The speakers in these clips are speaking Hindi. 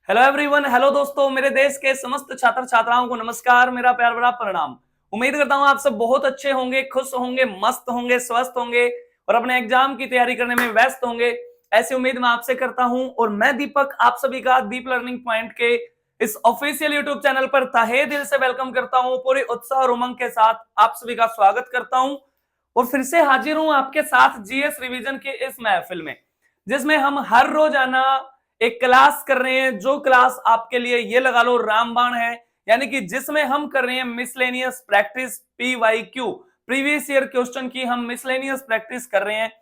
हेलो एवरीवन, हेलो दोस्तों, मेरे देश के समस्त छात्र छात्राओं को नमस्कार, मेरा प्यार भरा प्रणाम। उम्मीद करता हूं आप सब बहुत अच्छे होंगे, खुश होंगे, मस्त होंगे, स्वस्थ होंगे और अपने एग्जाम की तैयारी करने में व्यस्त होंगे। ऐसी उम्मीद मैं आपसे करता हूं और मैं दीपक आप सभी का दीप लर्निंग पॉइंट के इस ऑफिशियल यूट्यूब चैनल पर तहे दिल से वेलकम करता हूं। पूरे उत्साह और उमंग के साथ आप सभी का स्वागत करता हूं और फिर से हाजिर हूं आपके साथ जीएस रिवीजन के इस महफिल में, जिसमें हम हर रोजाना एक क्लास कर रहे हैं। जो क्लास आपके लिए ये लगा लो रामबाण है, यानी कि जिसमें हम कर रहे हैं miscellaneous practice PYQ, previous year question की हम मिसलेनियस प्रैक्टिस कर रहे हैं।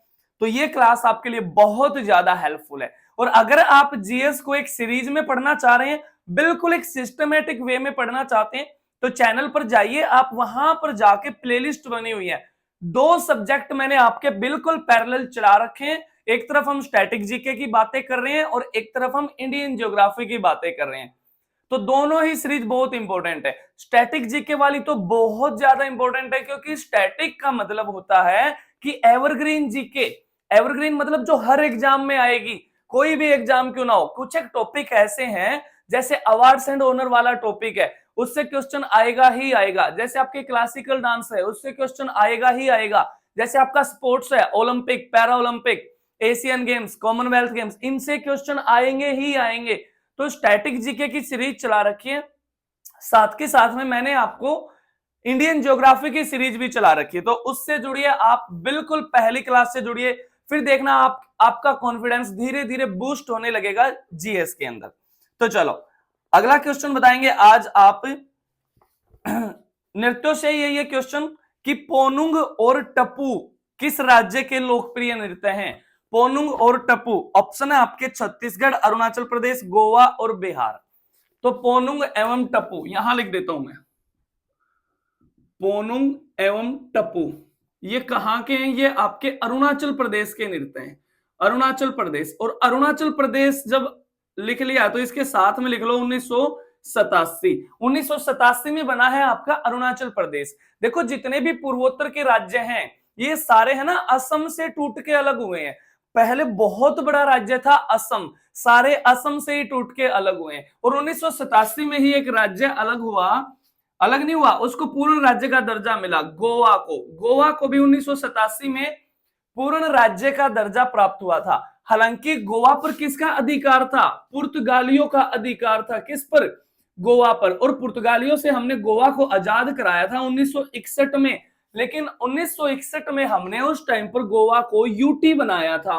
तो ये क्लास आपके लिए बहुत ज्यादा हेल्पफुल है। और अगर आप जीएस को एक सीरीज में पढ़ना चाह रहे हैं, बिल्कुल एक सिस्टमेटिक वे में पढ़ना चाहते हैं, तो चैनल पर जाइए। आप वहां पर जाके प्लेलिस्ट बनी हुई है, 2 सब्जेक्ट मैंने आपके बिल्कुल पैरेलल चला रखे हैं। एक तरफ हम स्टैटिक जीके की बातें कर रहे हैं और एक तरफ हम इंडियन ज्योग्राफी की बातें कर रहे हैं। तो दोनों ही सीरीज बहुत इंपॉर्टेंट है। स्टैटिक जीके वाली तो बहुत ज्यादा इंपॉर्टेंट है, क्योंकि स्टैटिक का मतलब होता है कि एवरग्रीन जीके। एवरग्रीन मतलब जो हर एग्जाम में आएगी, कोई भी एग्जाम क्यों ना हो। कुछ एक टॉपिक ऐसे हैं, जैसे अवार्ड्स एंड ऑनर वाला टॉपिक है, उससे क्वेश्चन आएगा ही आएगा। जैसे आपके क्लासिकल डांस है, उससे क्वेश्चन आएगा ही आएगा। जैसे आपका स्पोर्ट्स है, Olympic, para Olympic, Asian games, Commonwealth games, इनसे क्वेश्चन आएंगे ही आएंगे। तो स्टैटिक जीके की सीरीज चला रखी है, साथ के साथ में मैंने आपको इंडियन ज्योग्राफी की सीरीज भी चला रखी है। तो उससे जुड़िए, आप बिल्कुल पहली क्लास से जुड़िए, फिर देखना आपका कॉन्फिडेंस धीरे धीरे बूस्ट होने लगेगा जीएस के अंदर। तो चलो अगला क्वेश्चन बताएंगे आज आप नृत्यों से। ये क्वेश्चन कि पोनुंग और टप्पू किस राज्य के लोकप्रिय नृत्य हैं। पोनुंग और टप्पू ऑप्शन है आपके छत्तीसगढ़, अरुणाचल प्रदेश, गोवा और बिहार। तो पोनुंग एवं टप्पू यहां लिख देता हूं मैं, पोनुंग एवं टप्पू ये कहां के हैं? ये आपके अरुणाचल प्रदेश के नृत्य हैं। अरुणाचल प्रदेश, और अरुणाचल प्रदेश जब लिख लिया तो इसके साथ में लिख लो 1987। 1987 में बना है आपका अरुणाचल प्रदेश। देखो जितने भी पूर्वोत्तर के राज्य हैं, ये सारे है ना असम से टूट के अलग हुए हैं। पहले बहुत बड़ा राज्य था असम, सारे असम से ही टूट के अलग हुए हैं। और 1987 में ही एक राज्य अलग हुआ, अलग नहीं हुआ, उसको पूर्ण राज्य का दर्जा मिला, गोवा को। गोवा को भी 1987 में पूर्ण राज्य का दर्जा प्राप्त हुआ था। हालांकि गोवा पर किसका अधिकार था? पुर्तगालियों का अधिकार था। किस पर? गोवा पर। और पुर्तगालियों से हमने गोवा को आजाद कराया था 1961 में। लेकिन 1961 में हमने उस टाइम पर गोवा को यूटी बनाया था,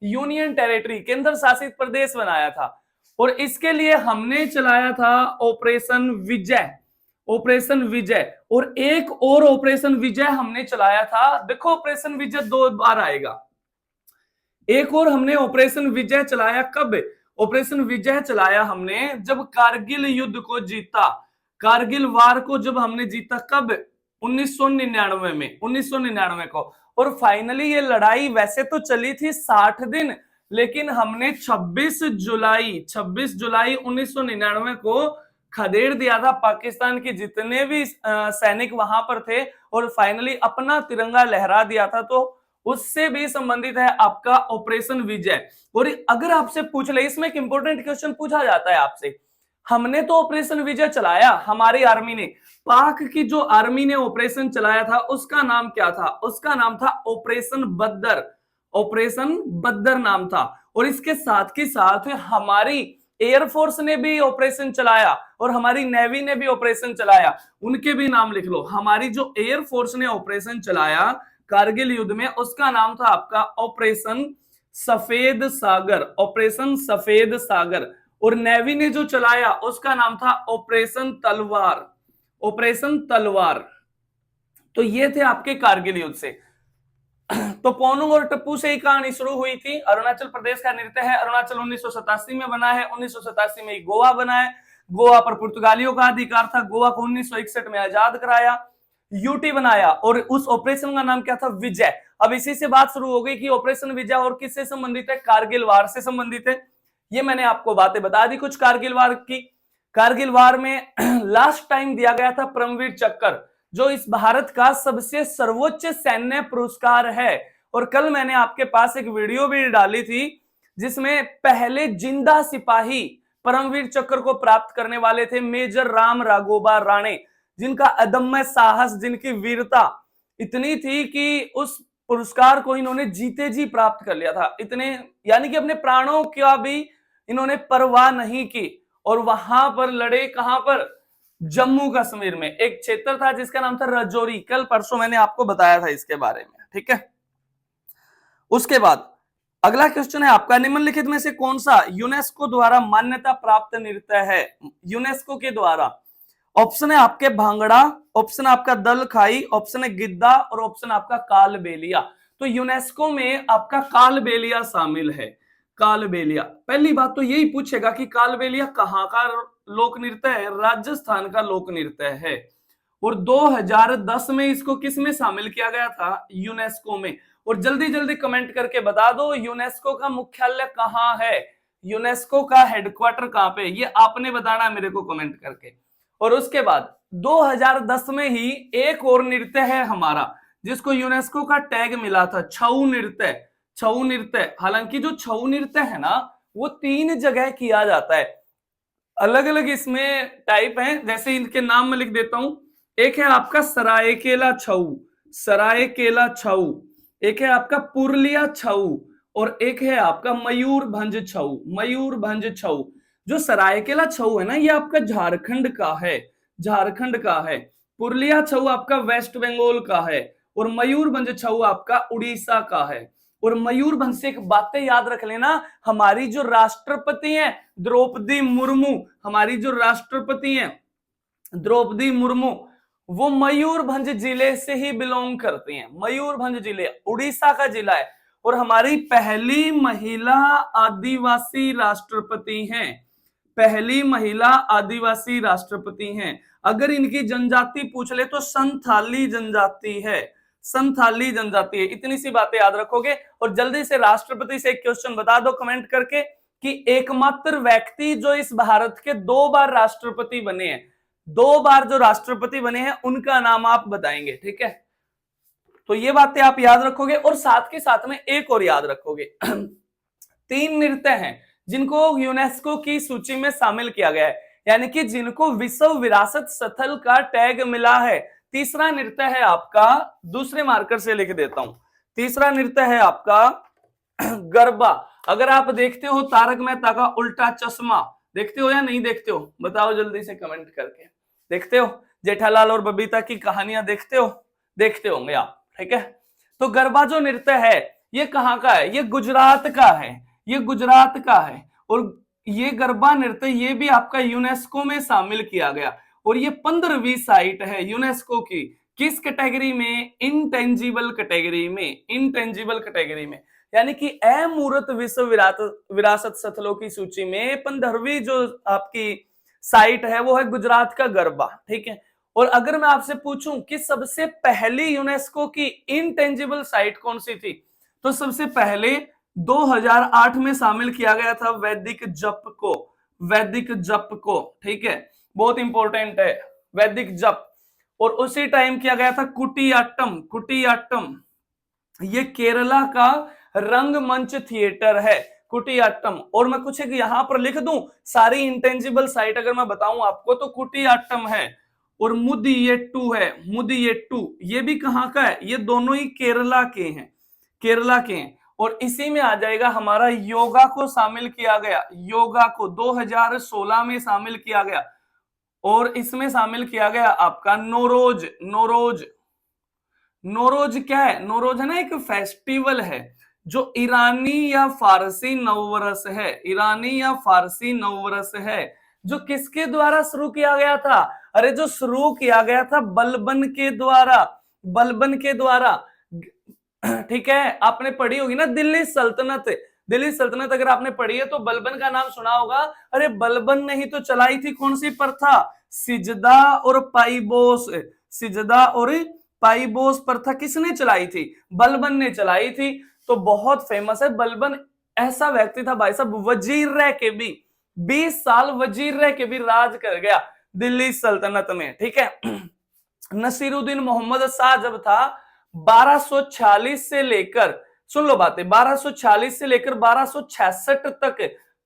यूनियन टेरिटरी, केंद्र शासित प्रदेश बनाया था। और इसके लिए हमने चलाया था ऑपरेशन विजय। ऑपरेशन विजय, और एक और ऑपरेशन विजय हमने चलाया था। देखो ऑपरेशन विजय 2 बार आएगा। एक और हमने ऑपरेशन विजय चलाया कब? ऑपरेशन विजय चलाया हमने जब कारगिल युद्ध को जीता, कारगिल वार को जब हमने जीता। कब? 1999 में, 1999 को। और फाइनली ये लड़ाई वैसे तो चली थी 60 दिन, लेकिन हमने 26 जुलाई 1999 को खदेड़ दिया था पाकिस्तान के जितने भी सैनिक वहां पर थे, और फाइनली अपना तिरंगा लहरा दिया था। तो उससे भी संबंधित है आपका ऑपरेशन विजय। और अगर आपसे पूछ ले, इसमें एक इंपॉर्टेंट क्वेश्चन पूछा जाता है आपसे, हमने तो ऑपरेशन विजय चलाया, हमारी आर्मी ने, पाक की जो आर्मी ने ऑपरेशन चलाया था उसका नाम क्या था? उसका नाम था ऑपरेशन बद्दर। ऑपरेशन बद्दर नाम था। और इसके साथ के साथ हमारी एयरफोर्स ने भी ऑपरेशन चलाया और हमारी नेवी ने भी ऑपरेशन चलाया, उनके भी नाम लिख लो। हमारी जो एयरफोर्स ने ऑपरेशन चलाया कारगिल युद्ध में, उसका नाम था आपका ऑपरेशन सफेद सागर, ऑपरेशन सफेद सागर। और नेवी ने जो चलाया उसका नाम था ऑपरेशन तलवार, ऑपरेशन तलवार। तो ये थे आपके कारगिल युद्ध से। तो पोनुंग और टप्पू से ही कहानी शुरू हुई थी। अरुणाचल प्रदेश का नृत्य है, अरुणाचल 1987 में बना है, 1987 में ही गोवा बना है। गोवा पर पुर्तगालियों का अधिकार था, गोवा को 1961 में आजाद कराया, यूटी बनाया, और उस ऑपरेशन का नाम क्या था? विजय। अब इसी से बात शुरू हो गई कि ऑपरेशन विजय और किससे संबंधित है? कारगिल वार से संबंधित है। ये मैंने आपको बातें बता दी कुछ कारगिल वार की। कारगिल वार में लास्ट टाइम दिया गया था परमवीर चक्र, जो इस भारत का सबसे सर्वोच्च सैन्य पुरस्कार है। और कल मैंने आपके पास एक वीडियो भी डाली थी, जिसमें पहले जिंदा सिपाही, परमवीर चक्र को प्राप्त करने वाले थे मेजर राम राघोबा राणे, जिनका अदम्य साहस, जिनकी वीरता इतनी थी कि उस पुरस्कार को इन्होंने जीते जी प्राप्त कर लिया था। इतने, यानी कि अपने प्राणों का भी इन्होंने परवाह नहीं की और वहां पर लड़े। कहां पर? जम्मू कश्मीर में एक क्षेत्र था जिसका नाम था राजौरी। कल परसों मैंने आपको बताया था इसके बारे में, ठीक है। उसके बाद अगला क्वेश्चन है आपका, निम्नलिखित में से कौन सा यूनेस्को द्वारा मान्यता प्राप्त नृत्य है? यूनेस्को के द्वारा ऑप्शन है आपके भांगड़ा, ऑप्शन आपका दल खाई, ऑप्शन है गिद्दा और ऑप्शन आपका कालबेलिया। तो यूनेस्को में आपका कालबेलिया शामिल है। कालबेलिया, पहली बात तो यही पूछेगा कि कालबेलिया कहाँ का लोक नृत्य है? राजस्थान का लोक नृत्य है। और 2010 में इसको किस में शामिल किया गया था? यूनेस्को में। और जल्दी जल्दी कमेंट करके बता दो यूनेस्को का मुख्यालय कहाँ है, यूनेस्को का हेडक्वार्टर कहाँ पे, ये आपने बताना मेरे को कमेंट करके। और उसके बाद 2010 में ही एक और नृत्य है हमारा जिसको यूनेस्को का टैग मिला था, छऊ नृत्य। छऊ नृत्य, हालांकि जो छऊ नृत्य है ना वो 3 जगह किया जाता है, अलग अलग इसमें टाइप हैं, जैसे इनके नाम मैं लिख देता हूं। एक है आपका सरायकेला छऊ, सरायकेला छऊ, एक है आपका पुरलिया छऊ और एक है आपका मयूरभंज छऊ, मयूरभंज छऊ। जो सरायकेला छऊ है ना ये आपका झारखंड का है, झारखंड का है। पुरलिया छऊ आपका वेस्ट बंगाल का है और मयूरभंज छऊ आपका उड़ीसा का है। और मयूरभंज से एक बातें याद रख लेना, हमारी जो राष्ट्रपति हैं द्रौपदी मुर्मू, हमारी जो राष्ट्रपति हैं द्रौपदी मुर्मू वो मयूरभंज जिले से ही बिलोंग करती हैं। मयूरभंज जिले उड़ीसा का जिला है और हमारी पहली महिला आदिवासी राष्ट्रपति हैं, पहली महिला आदिवासी राष्ट्रपति हैं। अगर इनकी जनजाति पूछ ले तो संथाली जनजाति है, संथाली जनजाति है। इतनी सी बातें याद रखोगे। और जल्दी से राष्ट्रपति से एक क्वेश्चन बता दो कमेंट करके कि एकमात्र व्यक्ति जो इस भारत के 2 बार राष्ट्रपति बने हैं, 2 बार जो राष्ट्रपति बने हैं उनका नाम आप बताएंगे, ठीक है। तो ये बातें आप याद रखोगे और साथ के साथ में एक और याद रखोगे 3 नृत्य हैं जिनको यूनेस्को की सूची में शामिल किया गया है, यानी कि जिनको विश्व विरासत स्थल का टैग मिला है। तीसरा नृत्य है आपका, दूसरे मार्कर से लिख देता हूं, तीसरा नृत्य है आपका गरबा। अगर आप देखते हो तारक मेहता का उल्टा चश्मा, देखते हो या नहीं देखते हो बताओ जल्दी से कमेंट करके। देखते हो? जेठालाल और बबीता की कहानियां देखते हो? देखते होंगे आप, ठीक है। तो गरबा जो नृत्य है ये कहाँ का है? ये गुजरात का है, ये गुजरात का है। और ये गरबा नृत्य ये भी आपका यूनेस्को में शामिल किया गया और ये 15वीं साइट है यूनेस्को की। किस कैटेगरी में? इंटेंजिबल कैटेगरी में, इंटेंजिबल कैटेगरी में, यानी कि अमूर्त विश्व विरासत स्थलों की सूची में 15वीं जो आपकी साइट है वो है गुजरात का गरबा, ठीक है। और अगर मैं आपसे पूछूं कि सबसे पहली यूनेस्को की इंटेंजिबल साइट कौन सी थी, तो सबसे पहले 2008 में शामिल किया गया था वैदिक जप को, वैदिक जप को, ठीक है, बहुत इंपॉर्टेंट है वैदिक जप। और उसी टाइम किया गया था कुटियाट्टम, कुटियाट्टम ये केरला का रंगमंच थिएटर है कुटियाट्टम। और मैं कुछ एक यहां पर लिख दूं सारी इंटेंजिबल साइट अगर मैं बताऊं आपको तो कुटियाट्टम है और मुदियेट्टू है, मुदियेट्टू ये भी कहां का है? ये दोनों ही केरला के हैं, केरला के हैं। और इसी में आ जाएगा हमारा योगा को शामिल किया गया, योगा को 2016 में शामिल किया गया। और इसमें शामिल किया गया आपका नौरोज, नौरोज, नौरोज क्या है? नौरोज है ना एक फेस्टिवल है जो ईरानी या फारसी नववर्ष है, ईरानी या फारसी नववर्ष है, जो किसके द्वारा शुरू किया गया था? अरे जो शुरू किया गया था बलबन के द्वारा, बलबन के द्वारा, ठीक है। आपने पढ़ी होगी ना दिल्ली सल्तनत, दिल्ली सल्तनत अगर आपने पढ़ी है तो बलबन का नाम सुना होगा। अरे बलबन ने ही तो चलाई थी कौन सी प्रथा? सिजदा और पाइबोस, सिजदा और पाइबोस प्रथा किसने चलाई थी? बलबन ने चलाई थी। तो बहुत फेमस है बलबन। ऐसा व्यक्ति था भाई साहब, वजीर रह के भी 20 साल वजीर रह के भी राज कर गया दिल्ली सल्तनत में, ठीक है। नसीरुद्दीन मोहम्मद शाह जब था 1246 से लेकर, सुन लो बातें, 1246 से लेकर 1266 तक,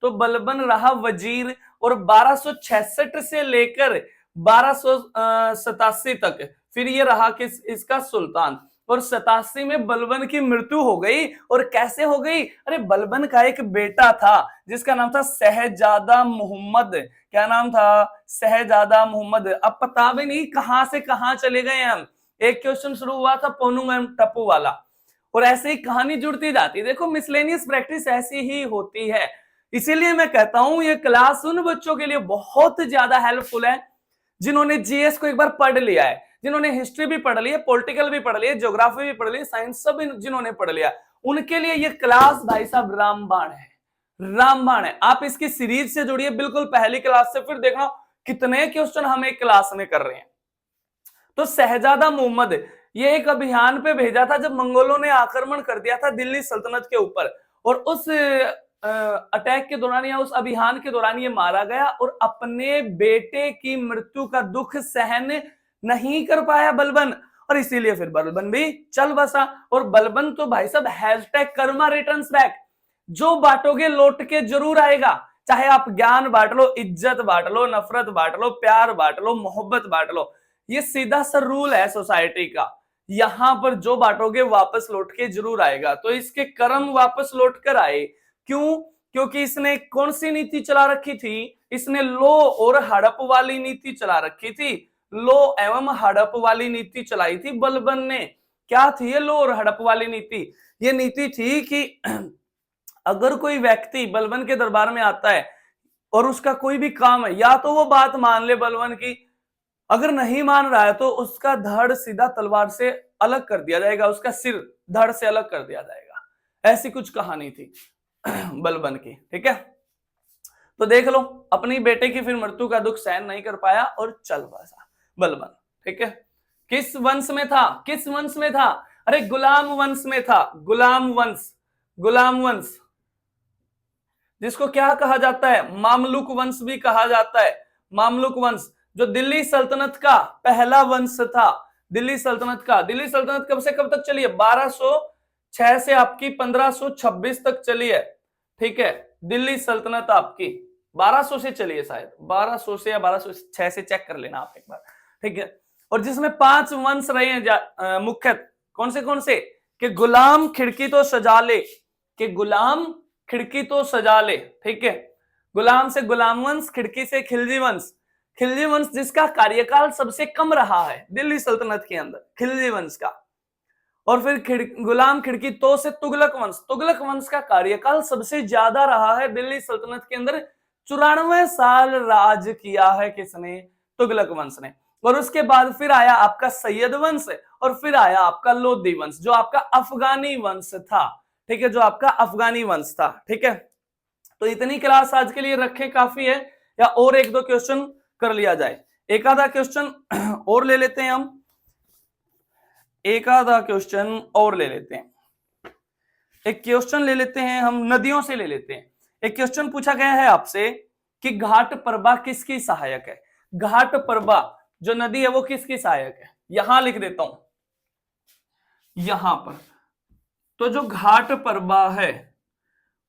तो बलबन रहा वजीर, और 1266 से लेकर 1287 तक फिर ये रहा किस इसका सुल्तान। और 87 में बलबन की मृत्यु हो गई। और कैसे हो गई? अरे बलबन का एक बेटा था जिसका नाम था शहजादा मोहम्मद। क्या नाम था? शहजादा मोहम्मद। अब पता भी नहीं कहां से कहां चले गए हम। एक क्वेश्चन शुरू हुआ था पोनुंग टप्पू वाला, और ऐसे ही कहानी जुड़ती जाती है। देखो मिसलेनियस प्रैक्टिस ऐसी ही होती है, इसीलिए मैं कहता हूं ये क्लास उन बच्चों के लिए बहुत ज्यादा हेल्पफुल है जिन्होंने जीएस को एक बार पढ़ लिया है, जिन्होंने हिस्ट्री भी पढ़ ली है, पॉलिटिकल भी पढ़ लिया, ज्योग्राफी भी पढ़ ली, साइंस सब जिन्होंने पढ़ लिया, उनके लिए ये क्लास भाई साहब रामबाण है, रामबाण है। आप इसकी सीरीज से जुड़िए बिल्कुल पहली क्लास से, फिर देखना कितने क्वेश्चन हम एक क्लास में कर रहे हैं। तो शहजादा मोहम्मद ये एक अभियान पे भेजा था जब मंगोलों ने आक्रमण कर दिया था दिल्ली सल्तनत के ऊपर, और उस अटैक के दौरान या उस अभियान के दौरान ये मारा गया, और अपने बेटे की मृत्यु का दुख सहन नहीं कर पाया बलबन, और इसीलिए फिर बलबन भी चल बसा। और बलबन तो भाई साहब हैशटैग कर्मा रिटर्न्स बैक, जो बांटोगे लौट के जरूर आएगा, चाहे आप ज्ञान बांट लो, इज्जत बांट लो, नफरत बांट लो, प्यार बांट लो, मोहब्बत बांट लो, ये सीधा सा रूल है सोसाइटी का। यहां पर जो बांटोगे वापस लौट के जरूर आएगा। तो इसके कर्म वापस लौट कर आए। क्यों? क्योंकि इसने कौन सी नीति चला रखी थी? इसने लो और हड़प वाली नीति चला रखी थी। लो एवं हड़प वाली नीति चलाई थी बलबन ने। क्या थी ये लो और हड़प वाली नीति? ये नीति थी कि अगर कोई व्यक्ति बलबन के दरबार में आता है और उसका कोई भी काम है, या तो वो बात मान ले बलबन की, अगर नहीं मान रहा है तो उसका धड़ सीधा तलवार से अलग कर दिया जाएगा, उसका सिर धड़ से अलग कर दिया जाएगा। ऐसी कुछ कहानी थी बलबन की, ठीक है। तो देख लो, अपनी बेटे की फिर मृत्यु का दुख सहन नहीं कर पाया और चल बसा बलबन, ठीक है। किस वंश में था? किस वंश में था? अरे गुलाम वंश में था। गुलाम वंश, गुलाम वंश जिसको क्या कहा जाता है? मामलुक वंश भी कहा जाता है। मामलुक वंश जो दिल्ली सल्तनत का पहला वंश था। दिल्ली सल्तनत का, दिल्ली सल्तनत कब से कब तक चली है? 1206 से आपकी 1526 तक चली है, ठीक है। दिल्ली सल्तनत आपकी 1200 से चली है, शायद 1200 से या 1206 से, चेक कर लेना आप एक बार, ठीक है। और जिसमें 5 वंश रहे हैं मुख्य, कौन से? कि गुलाम खिड़की तो सजा ले, कि गुलाम खिड़की तो सजा ले, ठीक है। गुलाम से गुलाम वंश, खिड़की से खिलजी वंश। खिलजी वंश जिसका कार्यकाल सबसे कम रहा है दिल्ली सल्तनत के अंदर, खिलजी वंश का। और फिर गुलाम खिड़की तो से तुगलक वंश। तुगलक वंश का कार्यकाल सबसे ज्यादा रहा है दिल्ली सल्तनत के अंदर। 94 साल राज किया है किसने? तुगलक वंश ने। और उसके बाद फिर आया आपका सैयद वंश, और फिर आया आपका लोधी वंश जो आपका अफगानी वंश था, ठीक है, जो आपका अफगानी वंश था, ठीक है। तो इतनी क्लास आज के लिए रखें, काफी है, या और एक दो क्वेश्चन कर लिया जाए? एक आधा क्वेश्चन और ले लेते हैं हम, एक आधा क्वेश्चन और ले लेते हैं। एक क्वेश्चन ले लेते हैं हम, नदियों से ले लेते हैं। एक क्वेश्चन पूछा गया है आपसे कि घाट प्रभा किसकी सहायक है? घाट प्रभा जो नदी है वो किसकी सहायक है? यहां लिख देता हूं, यहां पर। तो जो घाट प्रभा है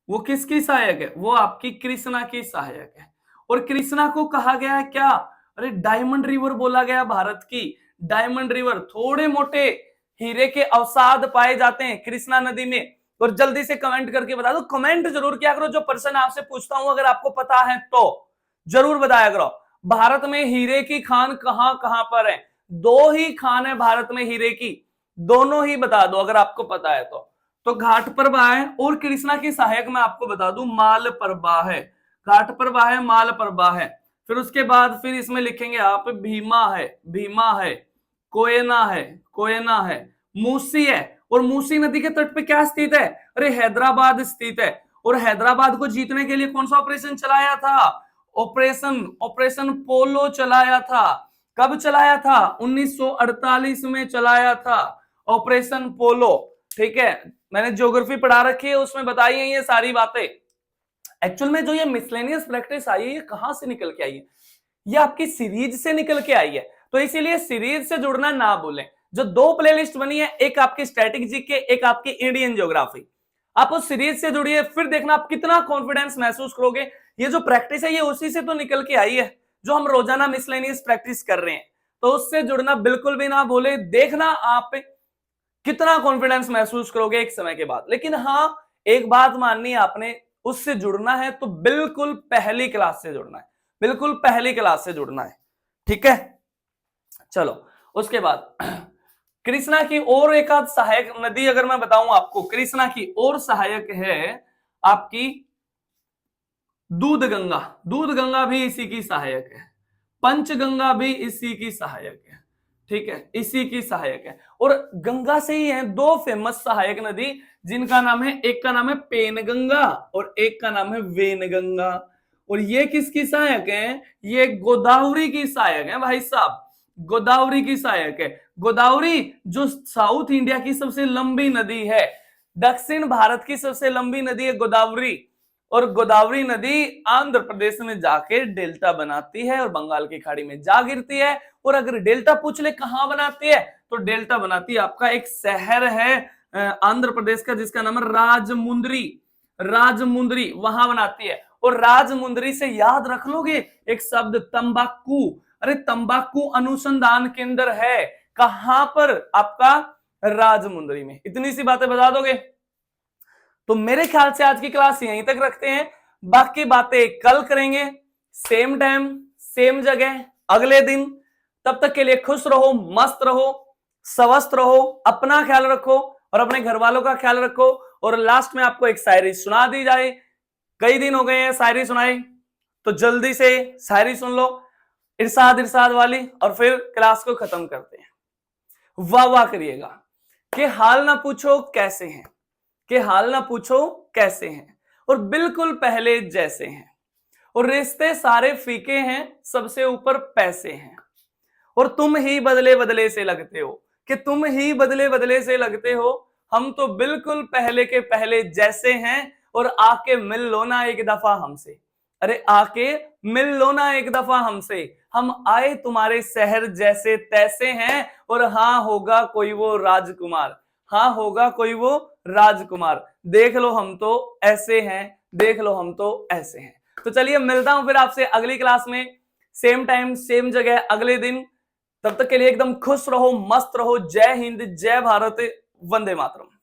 वो किसकी सहायक है? वो आपकी कृष्णा की सहायक है। और कृष्णा को कहा गया है क्या? अरे डायमंड रिवर बोला गया भारत की, डायमंड रिवर। थोड़े मोटे हीरे के अवसाद पाए जाते हैं कृष्णा नदी में। और जल्दी से कमेंट करके बता दो, कमेंट जरूर किया करो, जो पर्सन आपसे पूछता हूं अगर आपको पता है तो जरूर बताया करो। भारत में हीरे की खान कहां कहां पर है? 2 ही खान है भारत में हीरे की, दोनों ही बता दो अगर आपको पता है तो घाट प्रभा है, और कृष्णा की सहायक मैं आपको बता दूं माल प्रभा है। घाट प्रभा है, माल प्रभा है। फिर उसके बाद फिर इसमें लिखेंगे आप भीमा है, भीमा है, कोयना है, कोयना है, मूसी है। और मूसी नदी के तट पे क्या स्थित है? अरे हैदराबाद स्थित है। और हैदराबाद को जीतने के लिए कौन सा ऑपरेशन चलाया था? ऑपरेशन पोलो चलाया था। कब चलाया था? 1948 में चलाया था ऑपरेशन पोलो, ठीक है। मैंने ज्योग्राफी पढ़ा रखी है, उसमें बताई है ये सारी बातें। एक्चुअल में जो ये मिसलेनियस प्रैक्टिस आई है ये कहां से निकल के आई है? ये आपकी सीरीज से निकल के आई है। तो इसीलिए सीरीज से जुड़ना ना भूलें। जो 2 प्लेलिस्ट बनी है, एक आपकी स्टैटिक जीके, एक आपकी इंडियन ज्योग्राफी। आप उस सीरीज से जुड़िए, फिर देखना आप कितना कॉन्फिडेंस महसूस करोगे। ये जो प्रैक्टिस है ये उसी से तो निकल के आई है, जो हम रोजाना मिसलेनियस प्रैक्टिस कर रहे हैं। तो उससे जुड़ना बिल्कुल भी ना भूले। देखना आप कितना कॉन्फिडेंस महसूस करोगे एक समय के बाद। लेकिन हाँ, एक बात माननी है आपने, उससे जुड़ना है तो बिल्कुल पहली क्लास से जुड़ना है, बिल्कुल पहली क्लास से जुड़ना है, ठीक है। चलो उसके बाद कृष्णा की और एक आध सहायक नदी अगर मैं बताऊं आपको, कृष्णा की और सहायक है आपकी दूध गंगा। दूध गंगा भी इसी की सहायक है, पंचगंगा भी इसी की सहायक है, ठीक है, इसी की सहायक है। और गंगा से ही है दो फेमस सहायक नदी, जिनका नाम है, एक का नाम है पेनगंगा और एक का नाम है वेनगंगा। और ये किसकी सहायक है? ये गोदावरी की सहायक है भाई साहब, गोदावरी की सहायक है। गोदावरी जो साउथ इंडिया की सबसे लंबी नदी है, दक्षिण भारत की सबसे लंबी नदी है गोदावरी। और गोदावरी नदी आंध्र प्रदेश में जाके डेल्टा बनाती है और बंगाल की खाड़ी में जा गिरती है। और अगर डेल्टा पूछ ले कहां बनाती है, तो डेल्टा बनाती है आपका एक शहर है आंध्र प्रदेश का, जिसका नाम है राजमुंद्री। राजमुंद्री वहां बनाती है। और राजमुंद्री से याद रख लोगे एक शब्द तंबाकू। अरे तंबाकू अनुसंधान केंद्र है कहां पर? आपका राजमुंद्री में। इतनी सी बातें बता दोगे? तो मेरे ख्याल से आज की क्लास यहीं तक रखते हैं, बाकी बातें कल करेंगे, सेम टाइम सेम जगह अगले दिन। तब तक के लिए खुश रहो, मस्त रहो, स्वस्थ रहो, अपना ख्याल रखो और अपने घर वालों का ख्याल रखो। और लास्ट में आपको एक शायरी सुना दी जाए, कई दिन हो गए हैं शायरी सुनाई, तो जल्दी से शायरी सुन लो इरशाद इरशाद वाली, और फिर क्लास को खत्म करते हैं। वाह वाह करिएगा। कि हाल ना पूछो कैसे हैं, कि हाल ना पूछो कैसे हैं, और बिल्कुल पहले जैसे हैं। और रिश्ते सारे फीके हैं, सबसे ऊपर पैसे हैं। और तुम ही बदले बदले से लगते हो, कि तुम ही बदले बदले से लगते हो। हम तो बिल्कुल पहले के पहले जैसे हैं। और आके मिल लो ना एक दफा हमसे, अरे आके मिल लो ना एक दफा हमसे। हम आए तुम्हारे शहर जैसे तैसे हैं। और हाँ होगा कोई वो राजकुमार, हाँ होगा कोई वो राजकुमार। देख लो हम तो ऐसे हैं, देख लो हम तो ऐसे हैं। तो चलिए मिलता हूं फिर आपसे अगली क्लास में, सेम टाइम सेम जगह अगले दिन। तब तक के लिए एकदम खुश रहो, मस्त रहो। जय हिंद, जय भारत, वंदे मातरम।